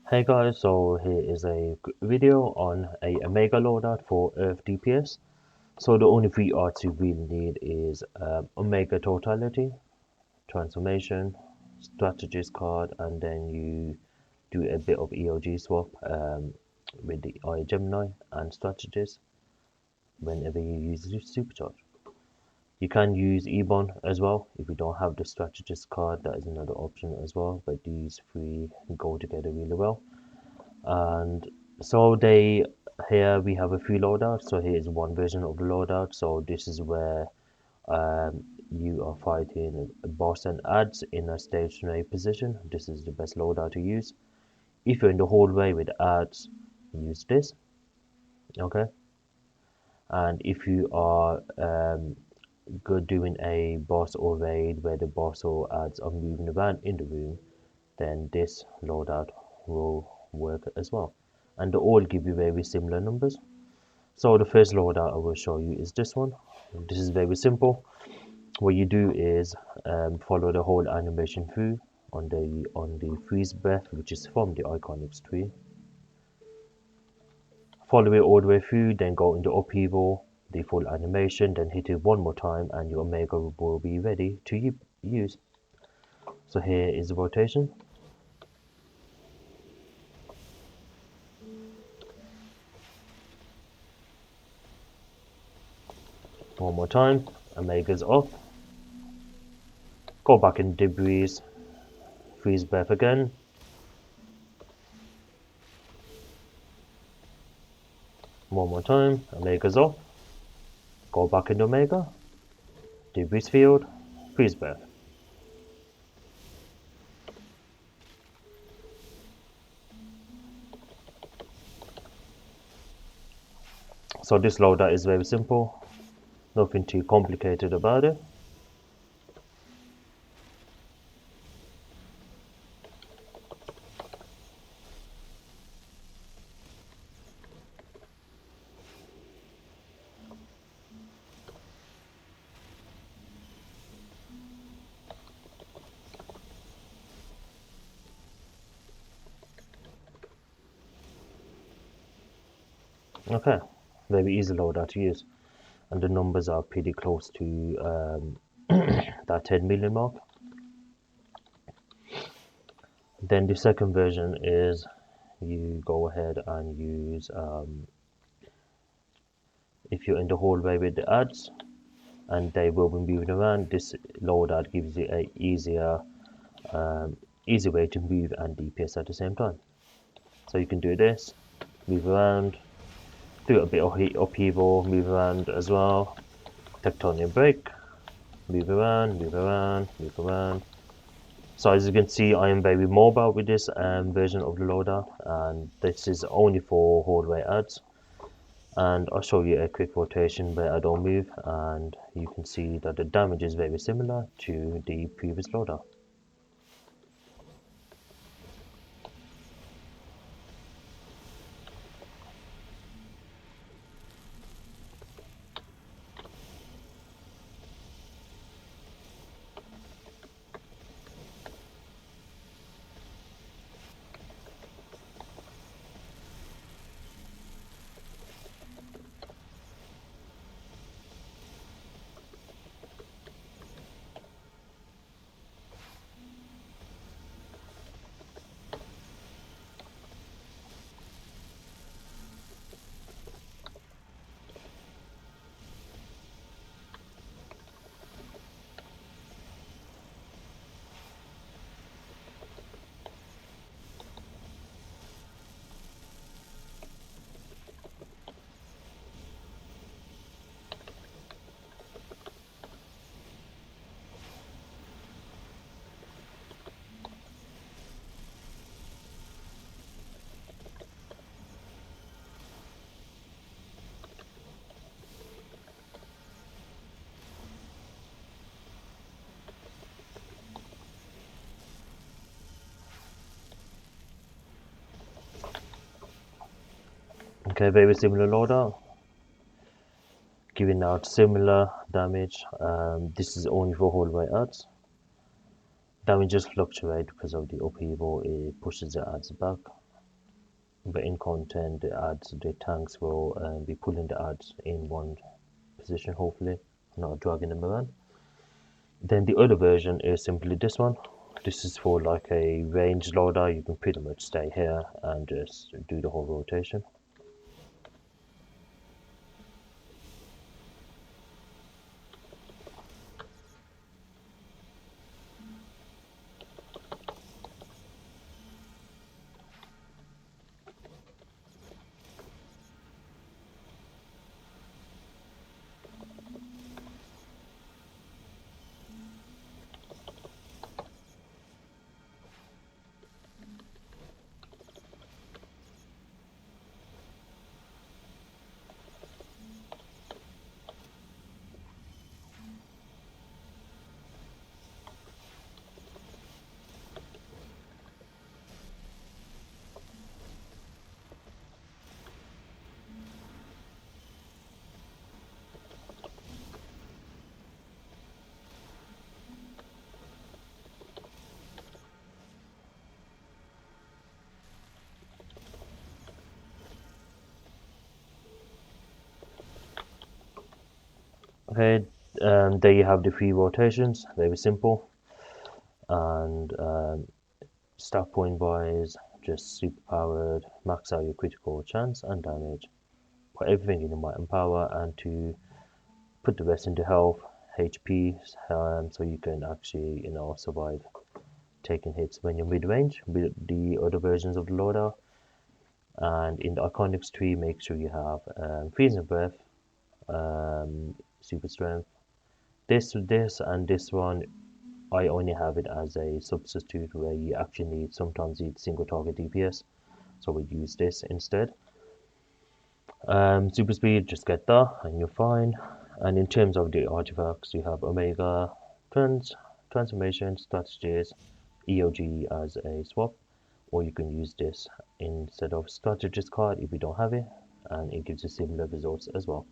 Hey guys, so here is a video on a Omega loadout for Earth DPS. So the only three arts you really need is Omega Totality, Transformation, Strategist card, and then you do a bit of EOG swap with the Eye Gemini and Strategist whenever you use Supercharge. You can use Ebon as well if you don't have the Strategist card. That is another option as well, but these three go together really well. And so they here we have a few loadouts. So here is one version of the loadout. So this is where you are fighting a boss and adds in a stationary position. This is the best loadout to use. If you're in the hallway with adds, use this. Okay. And if you are good doing a boss or raid where the boss or adds are moving around in the room, then this loadout will work as well. And they all give you very similar numbers. So the first loadout I will show you is this one. This is very simple. What you do is follow the whole animation through on the freeze breath, which is from the iconics tree. Follow it all the way through, then go into upheaval, the full animation, then hit it one more time, and your Omega will be ready to use. So here is the rotation. One more time, Omega's off. Go back in debris, freeze breath again. One more time, Omega's off. Go back into Omega, debris field, freeze breath. So this loadout is very simple, nothing too complicated about it. Okay, very easy loadout to use, and the numbers are pretty close to that 10 million mark. Then the second version is you go ahead and use if you're in the hallway with the ads and they will be moving around, this loadout gives you a easy way to move and DPS at the same time. So you can do this, move around, do a bit of upheaval, move around as well, tectonic break, move around, move around, move around. So as you can see, I am very mobile with this version of the loadout, and this is only for hallway ads. And I'll show you a quick rotation where I don't move, and you can see that the damage is very similar to the previous loadout. Okay, very similar loadout, giving out similar damage. This is only for hallway ads. Damage just fluctuate because of the upheaval, it pushes the ads back. but in content, the tanks will be pulling the ads in one position, hopefully, not dragging them around. Then the other version is simply this one. This is for like a ranged loader. You can pretty much stay here and just do the whole rotation. Okay, there you have the 3 rotations, very simple. And stat point wise, just super powered, max out your critical chance and damage. Put everything in your might and power, and to put the rest into health, HP, so you can actually, survive taking hits when you're mid-range with the other versions of the loadout. And in the iconics tree, make sure you have freezing breath, super strength. This and this one, I only have it as a substitute where you actually sometimes need single target DPS, so we use this instead. Super speed, just get that and you're fine. And in terms of the artifacts, you have Omega, Transformation, Strategies, EOG as a swap, or you can use this instead of Strategist card if you don't have it, and it gives you similar results as well.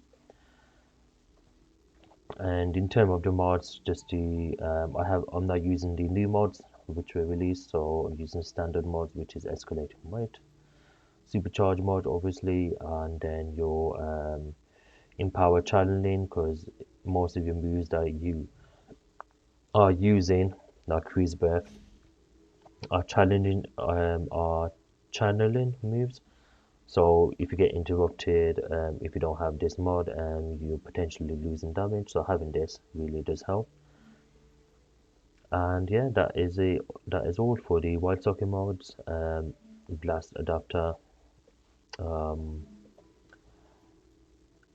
And in terms of the mods, just the I'm not using the new mods which were released, so I'm using standard mods, which is escalating weight, supercharge mod obviously, and then your empower channeling, because most of your moves that you are using, like freeze breath, are channeling moves. So if you get interrupted, if you don't have this mod, you're potentially losing damage. So having this really does help. And yeah, that is all for the wild socket mods. Blast adapter. In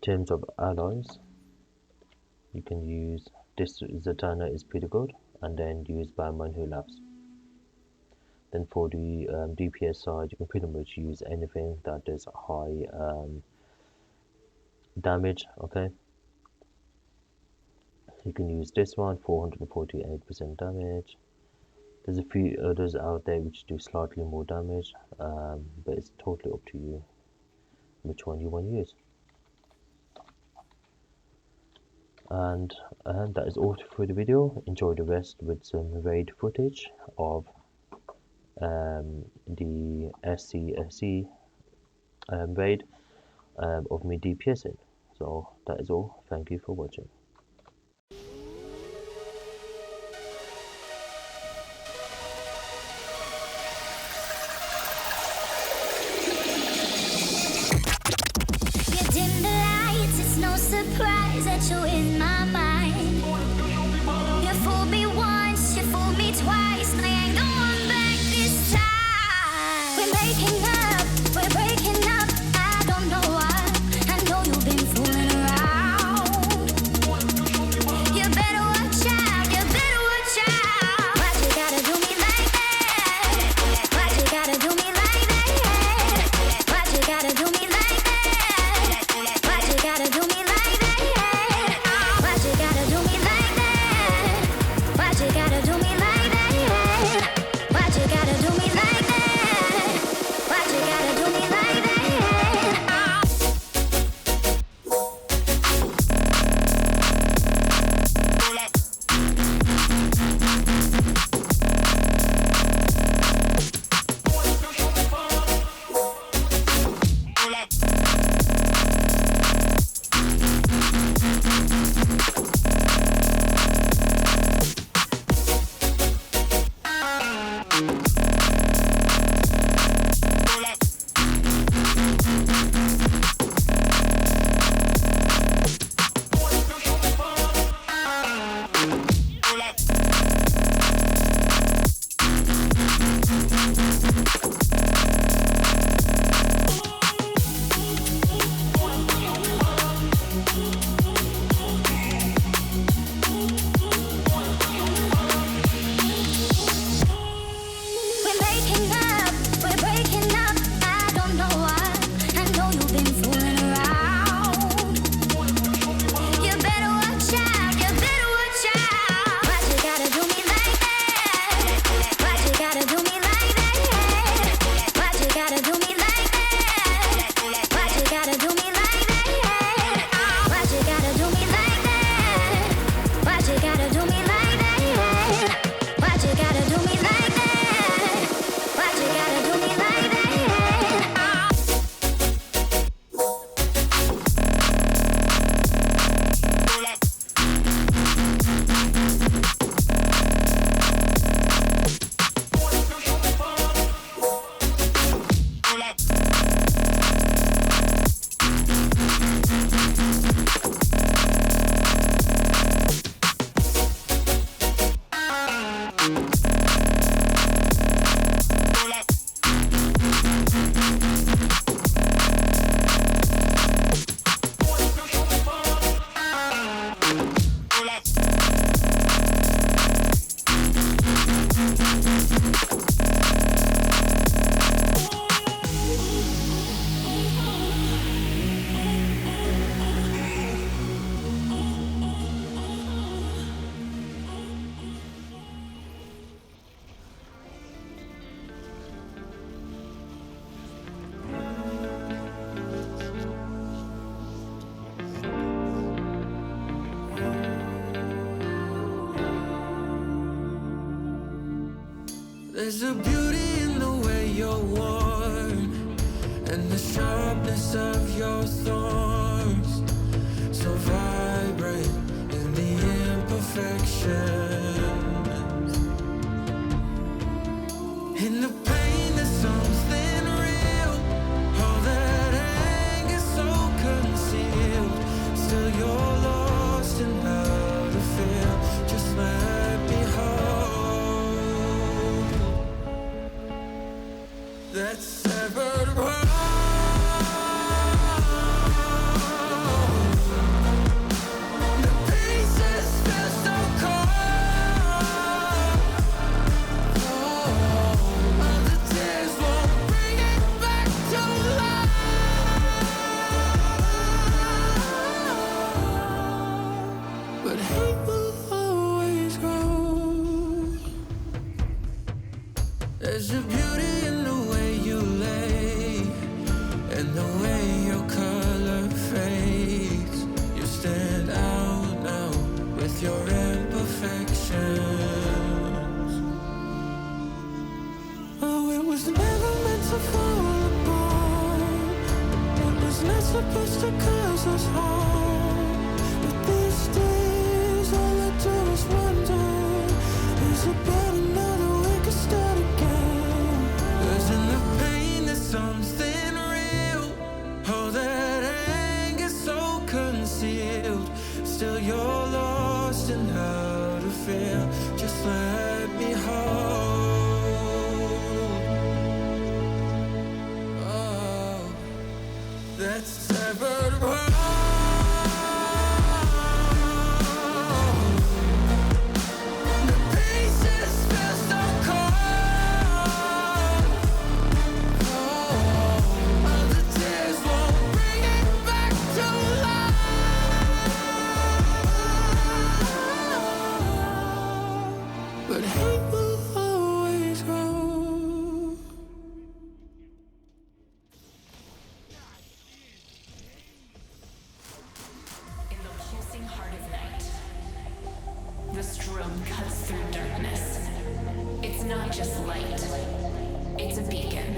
terms of alloys, you can use this. ZATANA is pretty good, and then use Batman who laps. Then for the DPS side, you can pretty much use anything that does high damage. Okay, you can use this one, 448% damage. There's a few others out there which do slightly more damage, but it's totally up to you which one you want to use. And that is all for the video. Enjoy the rest with some raid footage of the SCSE raid of me DPSing. So that is all. Thank you for watching. Surprise that you're in my mind. You fooled me once, you fooled me twice. I ain't going back this time. We're making up, we're breaking up. I don't know why. I know you've been fooling around. There's a beauty in the way you're worn, and the sharpness of your thorns, so vibrant in the imperfections. In the pain there's something real, all that anger so concealed. Still you're lost in how to feel, just let me hold that severed world. The pieces feel so cold. All the tears won't bring it back to life. But hate will always grow. There's a beauty in the way you lay, and the way your color fades. You stand out now with your imperfections. Oh, it was never meant to fall apart. It was not supposed to cause us harm. But these days all I do is wonder, is it better now that we can start again? 'Cause in the pain there's something real, all that anger so concealed. Still you're lost in how to feel, just let me hold. Oh, that severed world. The pieces feel so cold. All the tears won't bring it back to life. But hate will always grow. In the pulsing heart of night, the strobe cuts through darkness. It's not just light, it's a beacon.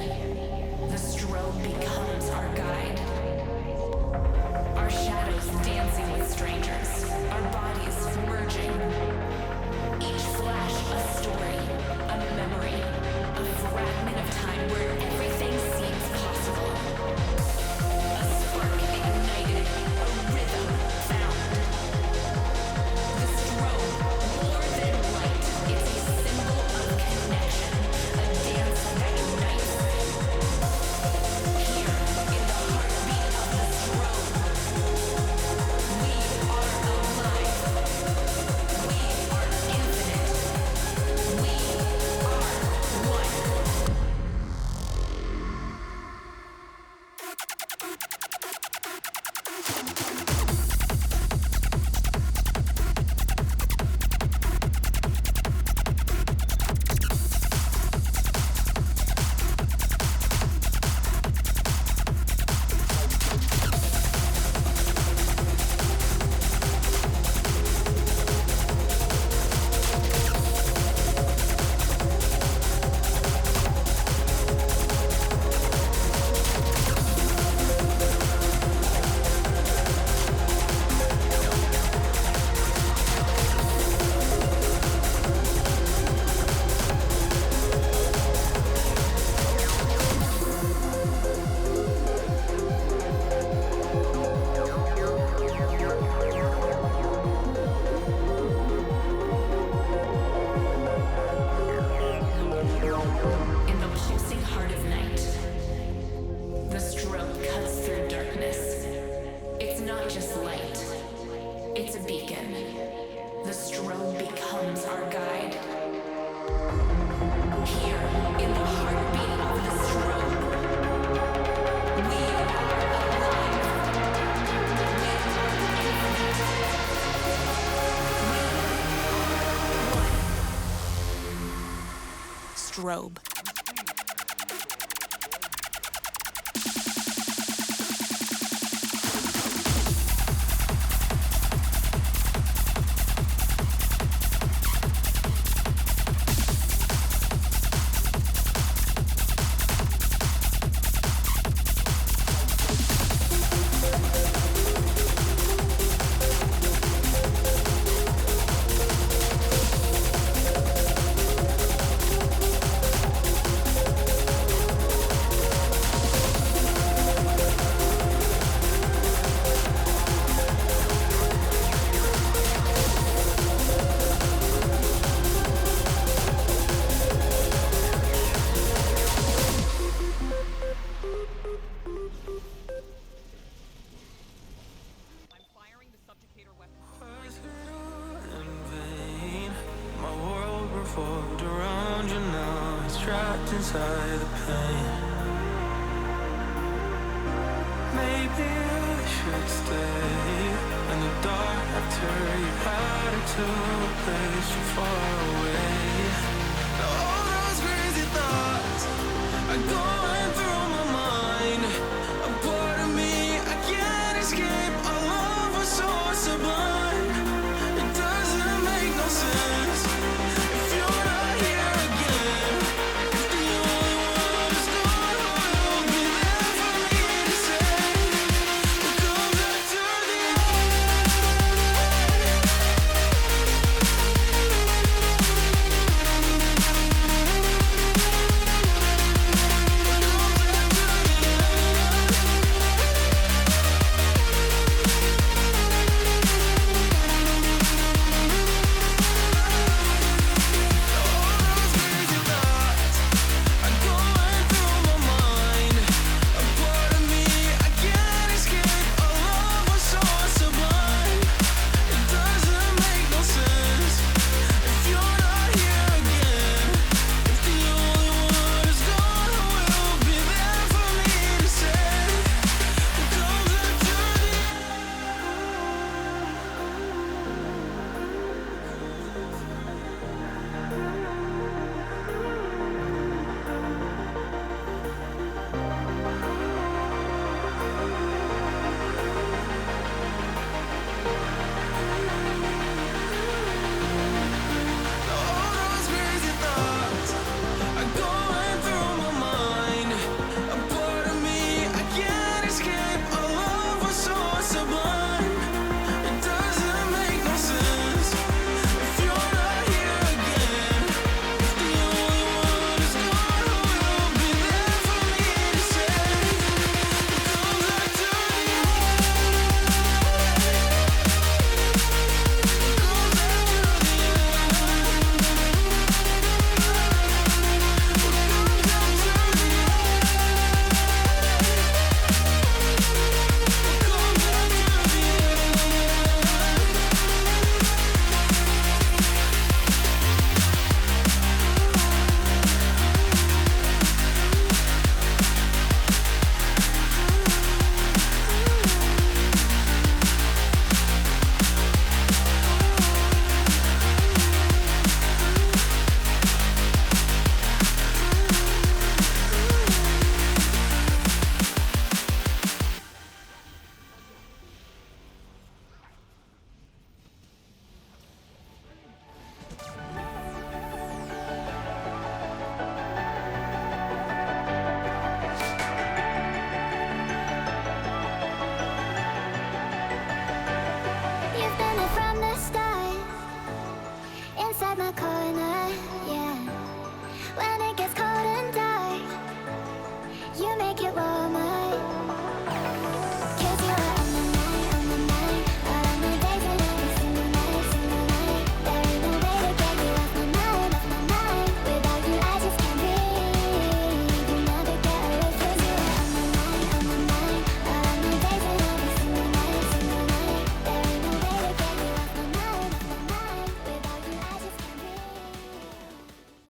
The strobe becomes our guide. Our shadows dancing with strangers, our bodies merging. Each flash a story, a memory, a fragment of time where everything seems possible. A spark ignited, a rhythm found. The strobe, more than light, it's a symbol of connection, a dance that unites. Here, in the heartbeat of the strobe, we are alive. We are infinite. We are one. In the pulsing heart of night, the strobe cuts through darkness. It's not just light, it's a beacon. The strobe becomes our guide. Here, in the heartbeat of the strobe, we are alive. We are infinite. Strobe. trapped inside the pain. Maybe I should stay in the dark after you had it to a place so far away.